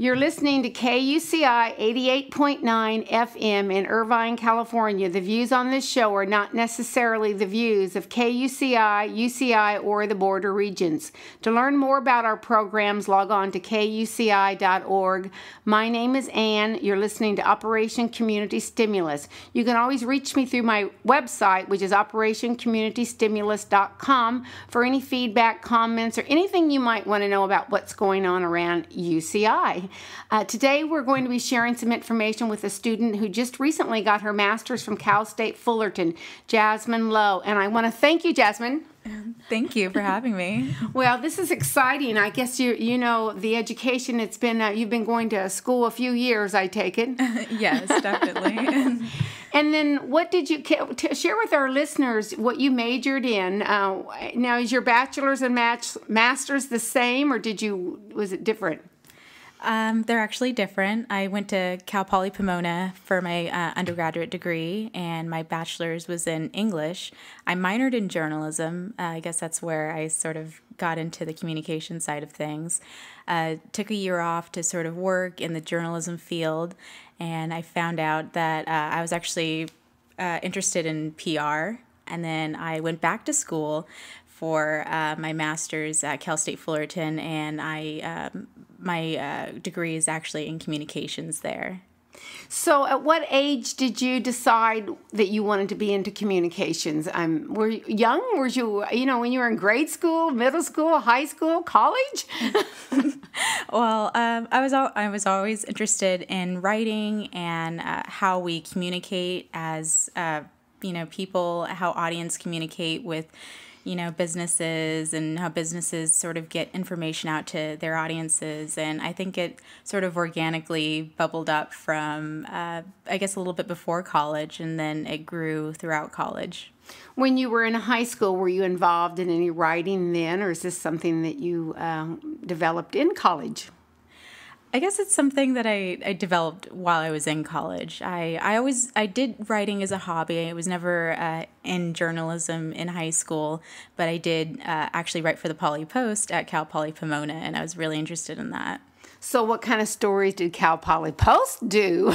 You're listening to KUCI 88.9 FM in Irvine, California. The views on this show are not necessarily the views of KUCI, UCI, or the border regions. To learn more about our programs, log on to kuci.org. My name is Ann. You're listening to Operation Community Stimulus. You can always reach me through my website, which is operationcommunitystimulus.com, for any feedback, comments, or anything you might want to know about what's going on around UCI. Today we're going to be sharing some information with a student who just recently got her master's from Cal State Fullerton, Jasmine Lowe. And I want to thank you, Jasmine. Thank you for having me. Well, this is exciting. I guess you know the education. It's been you've been going to school a few years, I take it. Yes, definitely. And then what did you share with our listeners what you majored in? Now, is your bachelor's and master's the same, or was it different? They're actually different. I went to Cal Poly Pomona for my undergraduate degree, and my bachelor's was in English. I minored in journalism. I guess that's where I sort of got into the communication side of things. Took a year off to sort of work in the journalism field, and I found out that I was actually interested in PR, and then I went back to school for my master's at Cal State Fullerton, and my degree is actually in communications there. So at what age did you decide that you wanted to be into communications? Were you young? Were you, when you were in grade school, middle school, high school, college? Well, I was always interested in writing and how we communicate as people, how audience communicate with businesses, and how businesses sort of get information out to their audiences. And I think it sort of organically bubbled up from, I guess, a little bit before college, and then it grew throughout college. When you were in high school, were you involved in any writing then, or is this something that you developed in college? I guess it's something that I developed while I was in college. I did writing as a hobby. I was never in journalism in high school, but I did actually write for the Poly Post at Cal Poly Pomona, and I was really interested in that. So what kind of stories did Cal Poly Post do?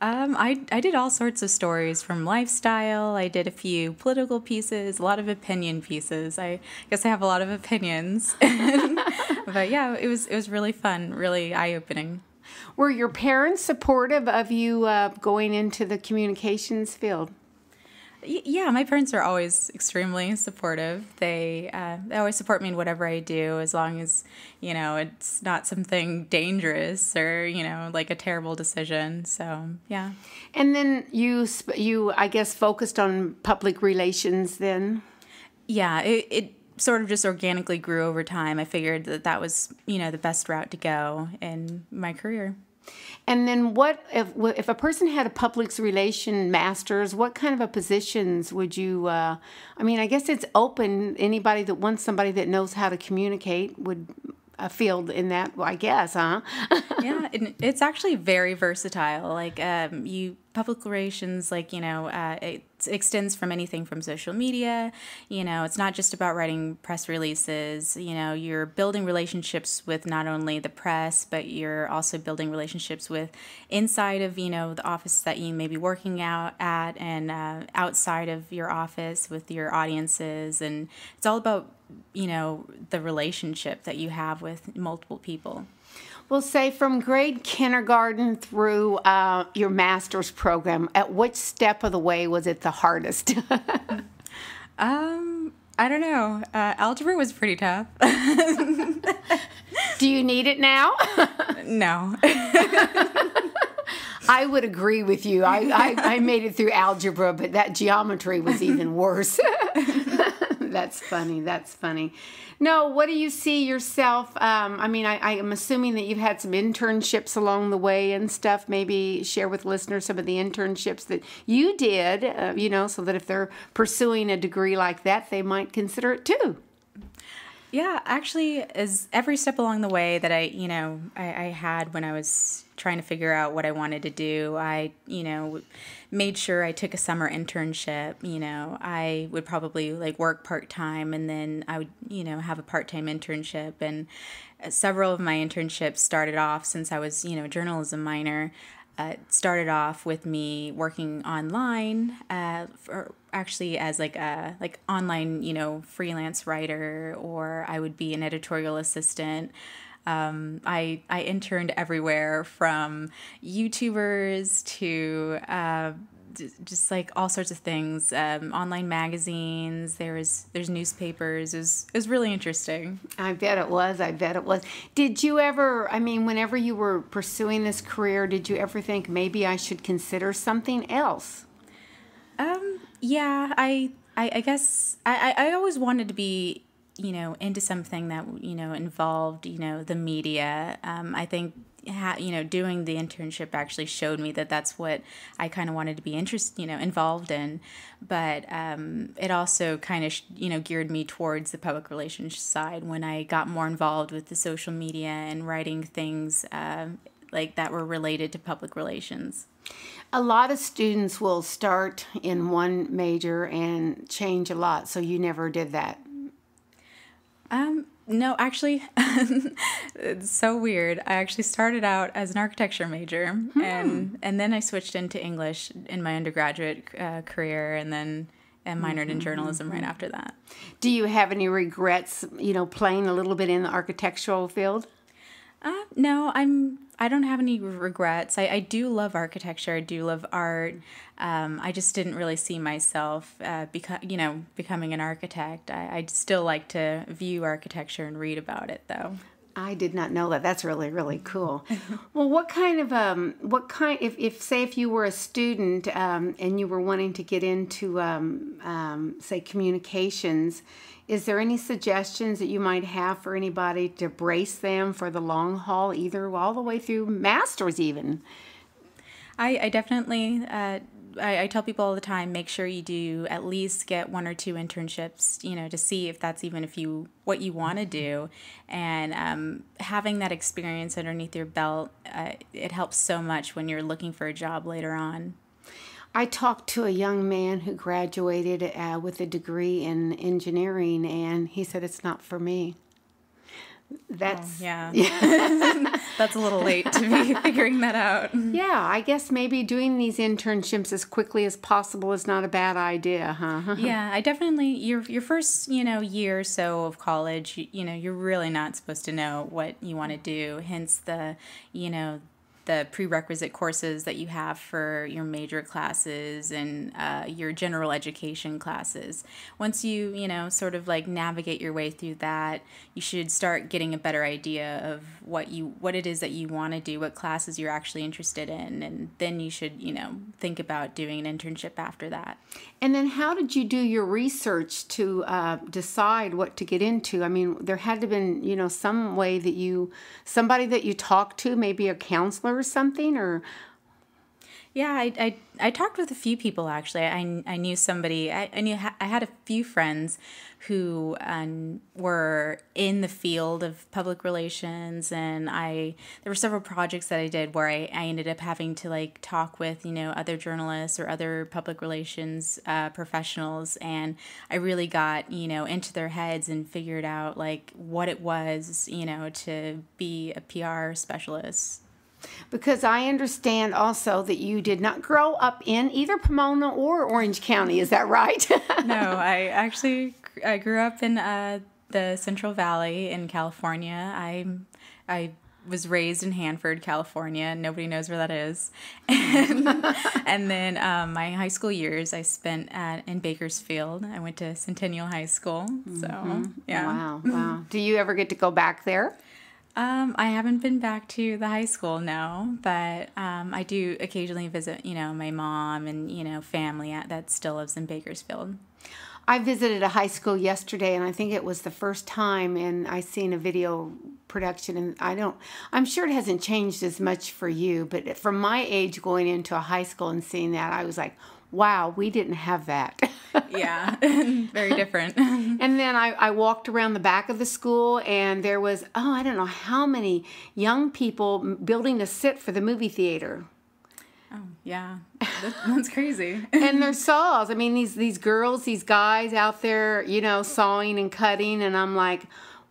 I did all sorts of stories, from lifestyle. I did a few political pieces, a lot of opinion pieces. I guess I have a lot of opinions. But yeah, it was really fun, really eye-opening. Were your parents supportive of you going into the communications field? Yeah, my parents are always extremely supportive. They always support me in whatever I do, as long as, it's not something dangerous or, like a terrible decision. So, yeah. And then you I guess, focused on public relations then? Yeah, it sort of just organically grew over time. I figured that was, the best route to go in my career. And then what if a person had a public relations master's, what kind of a positions would you, I guess it's open. Anybody that wants somebody that knows how to communicate would field in that, I guess, huh? Yeah, it's actually very versatile. Like public relations, it extends from anything from social media. It's not just about writing press releases. You're building relationships with not only the press, but you're also building relationships with inside of, the office that you may be working out at, and outside of your office with your audiences. And it's all about, the relationship that you have with multiple people. Well, say from grade kindergarten through your master's program, at which step of the way was it the hardest? I don't know. Algebra was pretty tough. Do you need it now? No. I would agree with you. I made it through algebra, but that geometry was even worse. That's funny. No, what do you see yourself? I am assuming that you've had some internships along the way and stuff. Maybe share with listeners some of the internships that you did, so that if they're pursuing a degree like that, they might consider it too. Yeah, actually, as every step along the way that I had when I was trying to figure out what I wanted to do, I, made sure I took a summer internship. I would probably work part-time, and then I would, have a part-time internship. And several of my internships started off, since I was, a journalism minor, started off with me working online, for actually as like a online, freelance writer, or I would be an editorial assistant. I interned everywhere from YouTubers to just like all sorts of things, online magazines. There's newspapers. It was really interesting. I bet it was. I bet it was. Did you ever, I mean, whenever you were pursuing this career, did you ever think maybe I should consider something else? Yeah, I guess I always wanted to be, into something that, involved, the media. I think, doing the internship actually showed me that that's what I kind of wanted to be involved in. But it also kind of, geared me towards the public relations side when I got more involved with the social media and writing things like that were related to public relations. A lot of students will start in one major and change a lot, so you never did that. No, actually, it's so weird. I actually started out as an architecture major, and then I switched into English in my undergraduate career, and then minored in journalism right after that. Do you have any regrets, playing a little bit in the architectural field? No, I don't have any regrets. I do love architecture. I do love art. I just didn't really see myself, becoming an architect. I'd still like to view architecture and read about it, though. I did not know that. That's really, really cool. Well, if you were a student and you were wanting to get into, say, communications, is there any suggestions that you might have for anybody to brace them for the long haul, either all the way through master's even? I definitely, I tell people all the time, make sure you do at least get 1 or 2 internships, to see if that's even what you want to do. And having that experience underneath your belt, it helps so much when you're looking for a job later on. I talked to a young man who graduated with a degree in engineering, and he said, it's not for me. That's yeah. That's a little late to be figuring that out. Yeah, I guess maybe doing these internships as quickly as possible is not a bad idea, huh? Yeah, I definitely your first, year or so of college, you're really not supposed to know what you want to do, hence the prerequisite courses that you have for your major classes and your general education classes. Once you, sort of like navigate your way through that, you should start getting a better idea of what it is that you want to do, what classes you're actually interested in, and then you should, think about doing an internship after that. And then how did you do your research to decide what to get into? I mean, there had to have been, some way that somebody that you talked to, maybe a counselor or something, or... Yeah, I talked with a few people, actually. I knew somebody, I had a few friends who were in the field of public relations, and there were several projects that I did where I ended up having to talk with, other journalists or other public relations professionals, and I really got, into their heads and figured out what it was, to be a PR specialist. Because I understand also that you did not grow up in either Pomona or Orange County. Is that right? No, I grew up in the Central Valley in California. I was raised in Hanford, California. Nobody knows where that is. And then my high school years I spent in Bakersfield. I went to Centennial High School. So, yeah. Wow. Do you ever get to go back there? I haven't been back to the high school, no, but I do occasionally visit, my mom and, family that still lives in Bakersfield. I visited a high school yesterday, and I think it was the first time, and I seen a video production, and I'm sure it hasn't changed as much for you, but from my age going into a high school and seeing that, I was like, wow, we didn't have that. Yeah, very different. And then I walked around the back of the school, and there was, I don't know how many young people building a set for the movie theater. Oh, yeah. That's crazy. And their saws. I mean, these girls, these guys out there, sawing and cutting, and I'm like,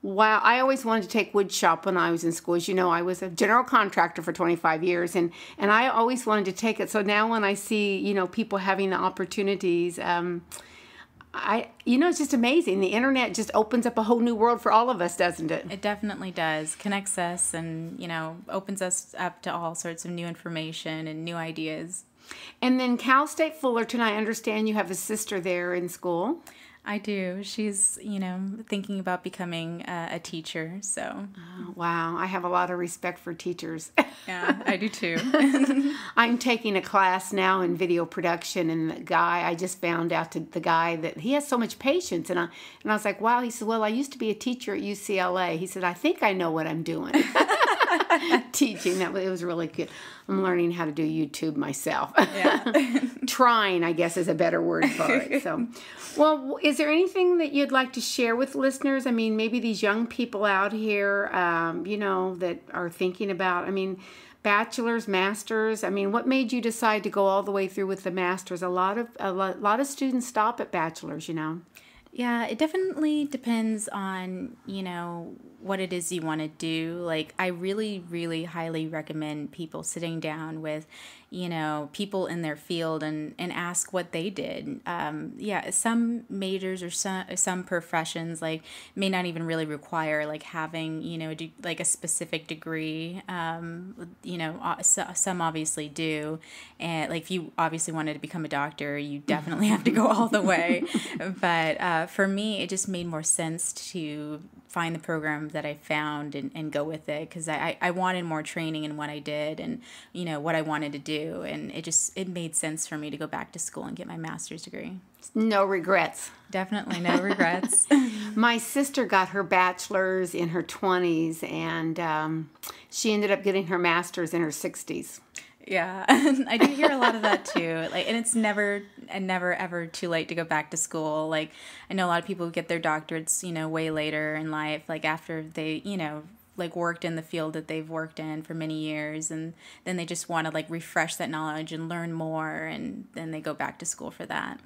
Wow, I always wanted to take wood shop when I was in school. As you know, I was a general contractor for 25 years, and I always wanted to take it. So now when I see, people having the opportunities, it's just amazing. The internet just opens up a whole new world for all of us, doesn't it? It definitely does. Connects us and, opens us up to all sorts of new information and new ideas. And then Cal State Fullerton, I understand you have a sister there in school. I do. She's, thinking about becoming a teacher, so. Oh, wow. I have a lot of respect for teachers. Yeah, I do too. I'm taking a class now in video production, and I just found out the guy that he has so much patience. And I was like, wow. He said, well, I used to be a teacher at UCLA. He said, I think I know what I'm doing. Teaching. It was really good. I'm learning how to do YouTube myself. Yeah. Trying, I guess, is a better word for it. So, well, is there anything that you'd like to share with listeners? I mean, maybe these young people out here, that are thinking about, bachelor's, master's. What made you decide to go all the way through with the master's? A lot of students stop at bachelor's, Yeah, it definitely depends on, what it is you want to do. Like, I really, really highly recommend people sitting down with, people in their field and ask what they did. Some majors or some professions, like, may not even really require, like, having, a specific degree. Some obviously do. And, like, if you obviously wanted to become a doctor, you definitely have to go all the way. But for me, it just made more sense to find the program that I found and go with it, because I wanted more training in what I did and what I wanted to do, and it made sense for me to go back to school and get my master's degree. No regrets. Definitely no regrets. My sister got her bachelor's in her 20s, and she ended up getting her master's in her 60s. Yeah, I do hear a lot of that too. Like, and it's never ever too late to go back to school. Like, I know a lot of people who get their doctorates, way later in life, like after they, worked in the field that they've worked in for many years, and then they just want to refresh that knowledge and learn more, and then they go back to school for that.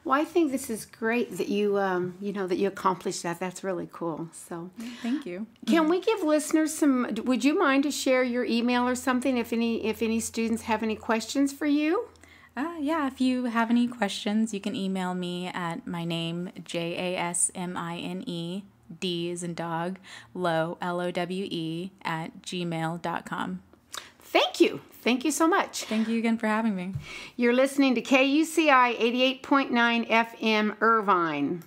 Well, I think this is great that you, that you accomplished that. That's really cool. So, thank you. Can we give listeners would you mind to share your email or something if any students have any questions for you? Yeah, if you have any questions, you can email me at my name, JASMINE, D as in dog, Lowe, LOWE, @gmail.com. Thank you. Thank you so much. Thank you again for having me. You're listening to KUCI 88.9 FM Irvine.